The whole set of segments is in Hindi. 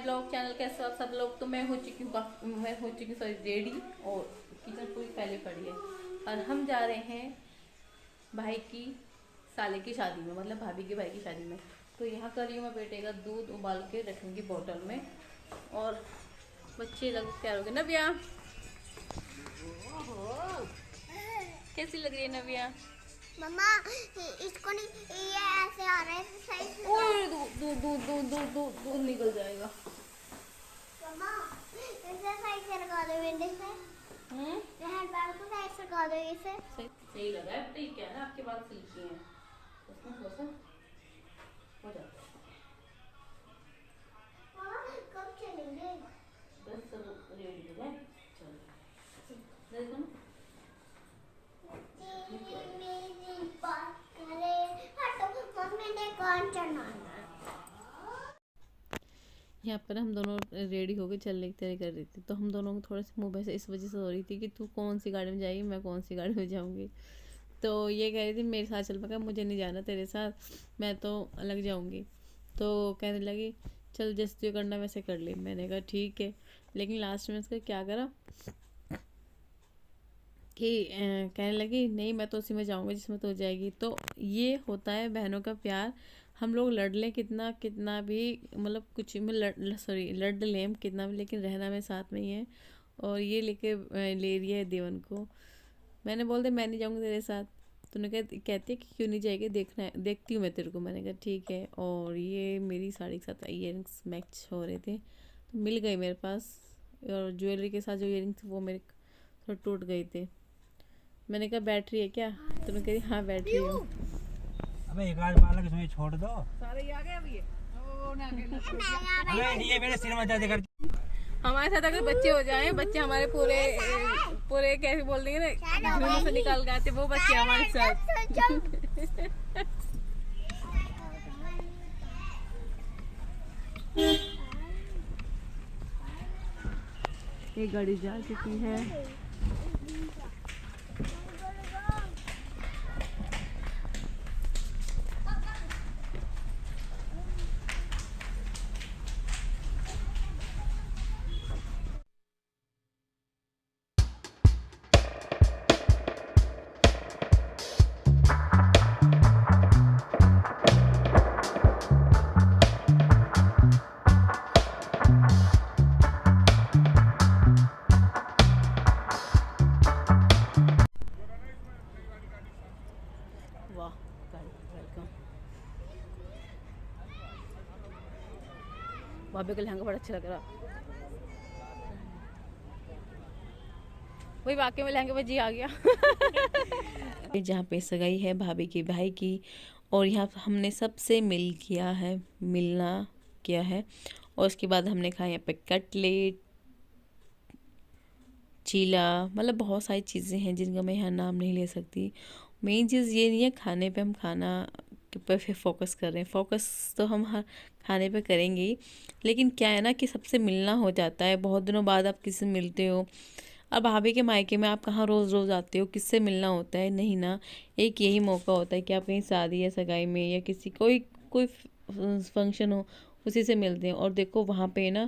ब्लॉग चैनल कैसे हो आप सब लोग। तो मैं हो चुकी हूँ सॉरी रेडी, और किचन पूरी पहले पड़ी है। और हम जा रहे हैं भाई की साले की शादी में, मतलब भाभी के भाई की शादी में। तो यहाँ कर रही हूँ मैं बेटे का दूध उबाल के रखूँगी बोतल में। और बच्चे लोग तैयार हो गए। नव्या कैसी लग रही है नव्या? मम्मा इसको नहीं, ये ऐसे आ रहा है सही से। ओए दूध निकल जाएगा। मम्मा इसे सही से लगा दो, विंडो से हैंड बैग को सही से लगा दो। इसे सही लगा है। ठीक है ना, आपके बात सिल्की हैं, उसमें थोड़ा सा हो जाता है। मम्मा कब चलेंगे? बस सब रेडी हो जाए, चलो देखो ना। मेरी बात करे हटो, मम्मी ने कौन चढ़ाना। यहाँ पर हम दोनों रेडी होके चलने की तैयारी कर रही थी। तो हम दोनों को थोड़ा सा मुँह बहस इस वजह से हो रही थी कि तू कौन सी गाड़ी में जाएगी, मैं कौन सी गाड़ी में जाऊँगी। तो ये कह रही थी मेरे साथ चल। मैं कहा मुझे नहीं जाना तेरे साथ, मैं तो अलग जाऊँगी। तो कहने लगी चल जैसे तू करना वैसे कर ले। मैंने कहा ठीक है। लेकिन लास्ट में उसका क्या करा कि कहने लगी नहीं मैं तो उसी में जाऊँगी जिसमें तो जाएगी। तो ये होता है बहनों का प्यार। हम लोग लड़ लें कितना कितना भी, मतलब कुछ में लड़ लें कितना भी, लेकिन रहना में साथ में ही है। और ये लेके ले रही है देवन को। मैंने बोल दिया मैं नहीं जाऊँगी तेरे साथ। तूने कहती है कि क्यों नहीं जाएगी, देखना है देखती हूँ मैं तेरे को। मैंने कहा ठीक है। और ये मेरी साड़ी के साथ इयररिंग्स मैच हो रहे थे तो मिल गए मेरे पास। और ज्वेलरी के साथ जो इयररिंग्स वो मेरे थोड़ा टूट गए थे। मैंने कहा बैटरी है क्या, तो मैं कह रही हाँ बैटरी हूँ। अबे एक आध बालक इसमें छोड़ दो, सारे ही आ गए अब ये वो ना अकेला। अबे ये मेरे सिर में ज्यादा कर। हमारे साथ अगर बच्चे हो जाएं, बच्चे हमारे पूरे पूरे कैसे बोल देंगे ना, धुएं से निकाल गए थे वो बच्चे हमारे साथ। एक गाड़ी जा चुकी है। वाह वेलकम। भाभी का लहंगा बड़ा अच्छा लग रहा। वही वाकई में लहंगे में जी आ गया। जहाँ पे सगाई है भाभी के भाई की, और यहाँ हमने सबसे मिलना किया है। और उसके बाद हमने खाया यहाँ पे कटलेट, चीला, मतलब बहुत सारी चीज़ें हैं जिनका मैं यहाँ नाम नहीं ले सकती। मेन चीज़ ये नहीं है खाने पे, हम खाना के पर फिर फोकस कर रहे हैं। फोकस तो हम हर खाने पे करेंगे ही, लेकिन क्या है ना कि सबसे मिलना हो जाता है। बहुत दिनों बाद आप किसी से मिलते हो। अब भाभी के मायके में आप कहाँ रोज़ रोज़ आते हो, किससे मिलना होता है, नहीं ना। एक यही मौका होता है कि आप कहीं शादी या सगाई में या किसी कोई कोई फंक्शन हो उसी से मिलते हैं। और देखो वहाँ पे ना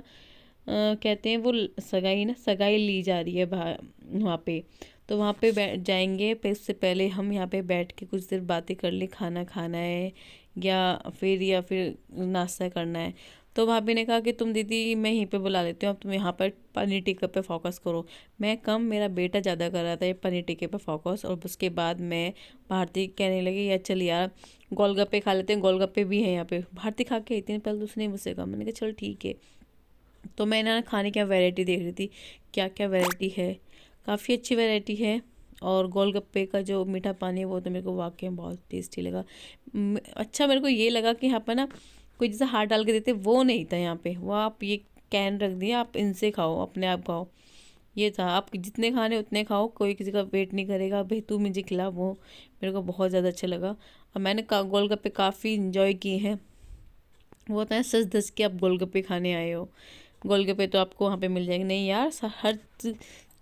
कहते हैं वो सगाई ली जा रही है वहाँ पे। तो वहाँ पे बैठ जाएंगे। पर इससे पहले हम यहाँ पे बैठ के कुछ देर बातें कर ले, खाना खाना है या फिर नाश्ता करना है। तो भाभी ने कहा कि तुम दीदी मैं यहीं पे बुला लेती हूँ, अब तुम यहाँ पर पनीर टिक्का पे फोकस करो। मैं कम, मेरा बेटा ज़्यादा कर रहा था ये पनीर टिक्के पे फोकस। और उसके बाद मैं भारती कहने लगी यार चल यार गोलगप्पे खा लेते हैं, गोलगप्पे भी हैं यहाँ पे। भारती खा के आई थी पहले, तो उसने मुझसे कहा। मैंने कहा चल ठीक है। तो मैं ना खाने की वैरायटी देख रही थी, क्या क्या वैरायटी है। काफ़ी अच्छी वैरायटी है। और गोलगप्पे का जो मीठा पानी है वो तो मेरे को वाकई में बहुत टेस्टी लगा। अच्छा मेरे को ये लगा कि यहाँ पर ना कोई जैसा हाथ डाल के देते वो नहीं था यहाँ पे। वो आप ये कैन रख दिया, आप इनसे खाओ, अपने आप खाओ, ये था। आप जितने खाने उतने खाओ, कोई किसी का वेट नहीं करेगा। भाई तू मुझे खिला, वो मेरे को बहुत ज़्यादा अच्छा लगा। और मैंने गोलगप्पे काफ़ी इंजॉय किए हैं। वो होता है सच धस के आप गोलगप्पे खाने आए हो। गोलगप्पे तो आपको वहाँ पे मिल जाएंगे, नहीं यार हर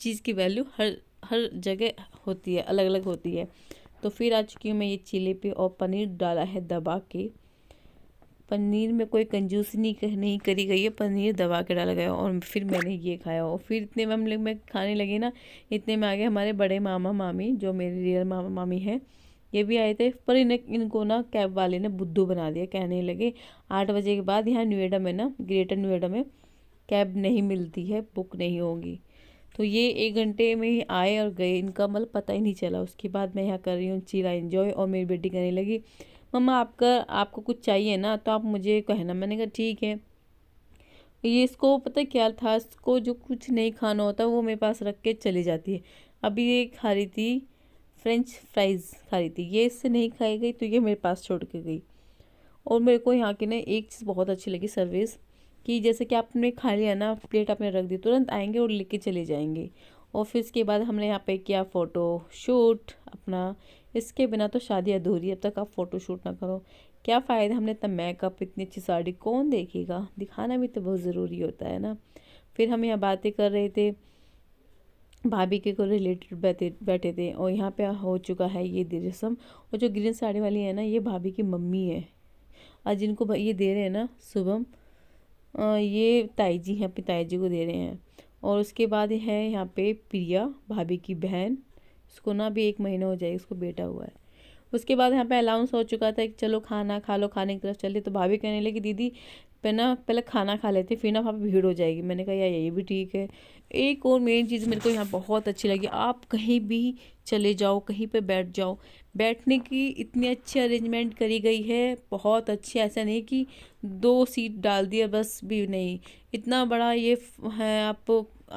चीज़ की वैल्यू हर हर जगह होती है, अलग अलग होती है। तो फिर आ चुकी हूँ मैं ये चीले पे, और पनीर डाला है दबा के। पनीर में कोई कंजूसी नहीं करी गई है, पनीर दबा के डाला गया और फिर मैंने ये खाया। और फिर इतने में हम लोग मैं खाने लगी ना, इतने में आ गए हमारे बड़े मामा मामी, जो मेरे रियल मामा मामी हैं, ये भी आए थे। पर इनको ना कैब वाले ने बुद्धू बना दिया। कहने लगे 8 बजे के बाद यहाँ नोएडा में ना, ग्रेटर नोएडा में कैब नहीं मिलती है, बुक नहीं होगी। तो ये 1 घंटे में ही आए और गए, इनका मतलब पता ही नहीं चला। उसके बाद मैं यहाँ कर रही हूँ चीला एंजॉय, और मेरी बेटी कहने लगी मम्मा आपको कुछ चाहिए ना तो आप मुझे कहना। मैंने कहा ठीक है। ये इसको पता क्या था, इसको जो कुछ नहीं खाना होता वो मेरे पास रख के चली जाती है। अभी ये खा रही थी फ्रेंच फ्राइज़ खा रही थी, ये इससे नहीं खाई गई तो ये मेरे पास छोड़ के गई। और मेरे को यहाँ की ना एक चीज़ बहुत अच्छी लगी सर्विस, कि जैसे कि आपने खा लिया ना, प्लेट आपने रख दी, तुरंत आएंगे और लेके चले जाएंगे। और फिर इसके बाद हमने यहाँ पे किया फ़ोटो शूट अपना। इसके बिना तो शादी अधूरी है, अब तक आप फ़ोटो शूट ना करो क्या फ़ायदा। हमने इतना मेकअप, इतनी अच्छी साड़ी कौन देखेगा, दिखाना भी तो बहुत ज़रूरी होता है ना। फिर हम यहाँ बातें कर रहे थे, भाभी के को रिलेटेड बैठे थे। और यहाँ पे हो चुका है ये रस्म। और जो ग्रीन साड़ी वाली है ना, ये भाभी की मम्मी है। आज जिनको ये दे रहे हैं ना शुभम, ये ताई जी हैं, अपनी ताई जी को दे रहे हैं। और उसके बाद है यहाँ पे प्रिया, भाभी की बहन, उसको ना भी 1 महीना हो जाएगा, उसको बेटा हुआ है। उसके बाद यहाँ पे अलाउंस हो चुका था कि चलो खाना खा लो, खाने की तरफ चले। तो भाभी कहने लगी दीदी पहले खाना खा लेते, फिर ना वहाँ पे भीड़ हो जाएगी। मैंने कहा यार ये भी ठीक है। एक और मेन चीज़ मेरे को यहाँ बहुत अच्छी लगी, आप कहीं भी चले जाओ, कहीं पे बैठ जाओ, बैठने की इतनी अच्छी अरेंजमेंट करी गई है, बहुत अच्छी। ऐसा नहीं कि 2 सीट डाल दिया बस, भी नहीं, इतना बड़ा ये है। आप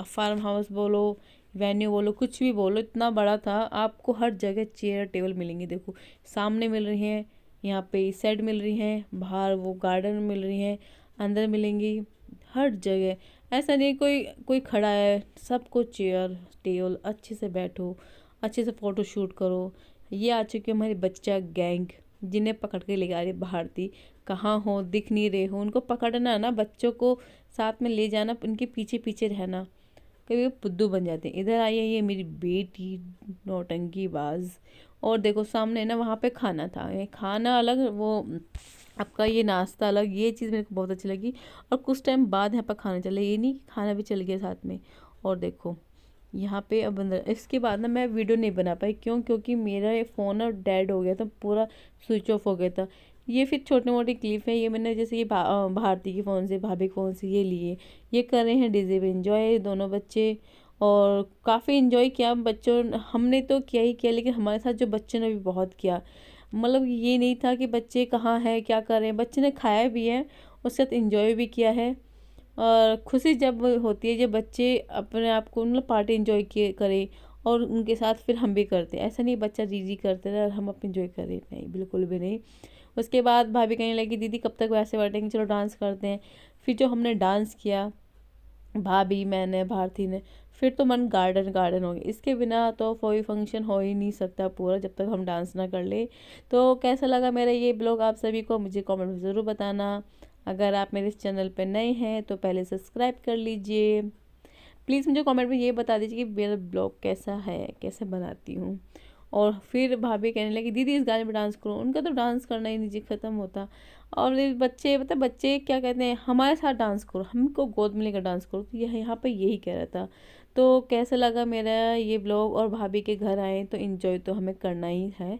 फार्म हाउस बोलो, वेन्यू बोलो, कुछ भी बोलो, इतना बड़ा था। आपको हर जगह चेयर टेबल मिलेंगे। देखो सामने मिल रही हैं, यहाँ पे इस साइड मिल रही हैं, बाहर वो गार्डन में मिल रही हैं, अंदर मिलेंगी, हर जगह। ऐसा नहीं कोई खड़ा है, सबको चेयर टेबल, अच्छे से बैठो, अच्छे से फ़ोटो शूट करो। ये आ चुके हमारे बच्चा गैंग, जिन्हें पकड़ के ले जा रही भारती। कहाँ हो, दिख नहीं रहे हो, उनको पकड़ना ना, बच्चों को साथ में ले जाना, उनके पीछे पीछे रहना, कभी वो बुद्धू बन जाते हैं। इधर आई है ये मेरी बेटी नौटंकी बाज। और देखो सामने ना वहाँ पे खाना था, ये खाना अलग, वो आपका ये नाश्ता अलग। ये चीज़ मेरे को बहुत अच्छी लगी। और कुछ टाइम बाद यहाँ पर खाना चला, ये नहीं खाना भी चल गया साथ में। और देखो यहाँ पे अब अंदर, इसके बाद ना मैं वीडियो नहीं बना पाई, क्योंकि मेरा ये फ़ोन ना डेड हो गया था, पूरा स्विच ऑफ हो गया था। ये फिर छोटी मोटी क्लिप है, ये मैंने जैसे ये भारती के फ़ोन से, भाभी के फ़ोन से ये लिए। ये कर रहे हैं डीजे पे एंजॉय दोनों बच्चे, और काफ़ी इन्जॉय किया बच्चों। हमने तो किया ही किया, लेकिन हमारे साथ जो बच्चों ने भी बहुत किया। मतलब ये नहीं था कि बच्चे कहाँ हैं क्या कर रहे हैं, बच्चे ने खाया भी है, उसके साथ इन्जॉय भी किया है। और खुशी जब होती है जब बच्चे अपने आप को मतलब पार्टी इन्जॉय किए करें, और उनके साथ फिर हम भी करते हैं। ऐसा नहीं बच्चा जी करते रहे और हम अपनी इन्जॉय करें, नहीं बिल्कुल भी नहीं। उसके बाद भाभी कहने लगी दीदी कब तक वैसे बैठेंगे, चलो डांस करते हैं। फिर जो हमने डांस किया, भाभी, मैंने, भारती ने, फिर तो मन गार्डन हो गया। इसके बिना तो कोई फंक्शन हो ही नहीं सकता पूरा, जब तक हम डांस ना कर ले। तो कैसा लगा मेरा ये ब्लॉग आप सभी को, मुझे कमेंट में ज़रूर बताना। अगर आप मेरे इस चैनल पर नए हैं तो पहले सब्सक्राइब कर लीजिए। प्लीज़ मुझे कमेंट में ये बता दीजिए कि मेरा ब्लॉग कैसा है, कैसे बनाती हूँ। और फिर भाभी कहने लगी दीदी इस गाने पे डांस करो। उनका तो डांस करना ही नहीं ख़त्म होता। और ये बच्चे मतलब बच्चे क्या कहते हैं, हमारे साथ डांस करो, हमको गोद में लेकर डांस करो। तो यह यहाँ पे यही कह रहा था। तो कैसा लगा मेरा ये ब्लॉग, और भाभी के घर आए तो इन्जॉय तो हमें करना ही है।